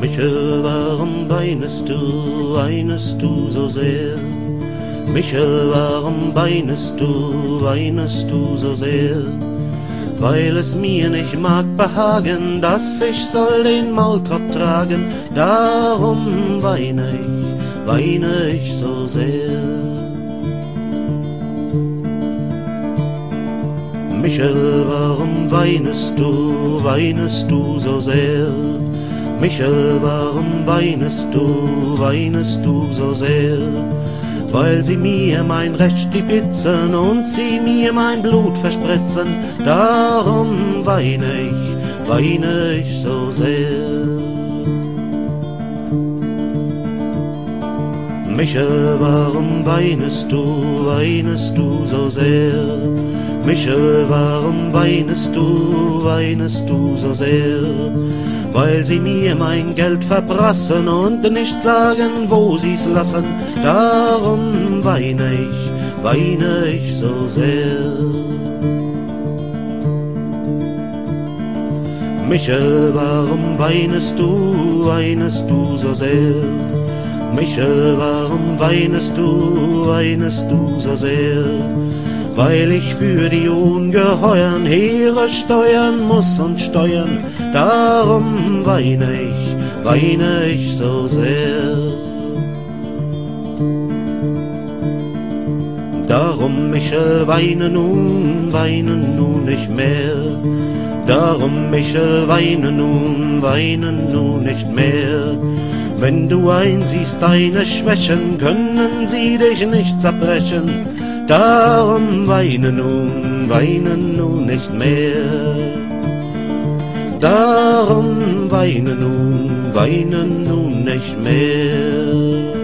Michel, warum weinest du so sehr? Michel, warum weinest du so sehr? Weil es mir nicht mag behagen, dass ich soll den Maulkorb tragen, darum weine ich so sehr. Michel, warum weinest du so sehr? Michel, warum weinest du so sehr? Weil sie mir mein Recht stibitzen und sie mir mein Blut verspritzen, darum weine ich so sehr. Michel, warum weinest du so sehr? Michel, warum weinest du so sehr? Weil sie mir mein Geld verprassen und nicht sagen, wo sie's lassen, darum weine ich so sehr. Michel, warum weinest du so sehr? Michel, warum weinest du so sehr? Weil ich für die ungeheuren Heere steuern muss und steuern, darum weine ich so sehr. Darum, Michel, weine nun nicht mehr. Darum, Michel, weine nun nicht mehr. Wenn du einsiehst, deine Schwächen können sie dich nicht zerbrechen, darum weine nun nicht mehr. Darum weine nun nicht mehr.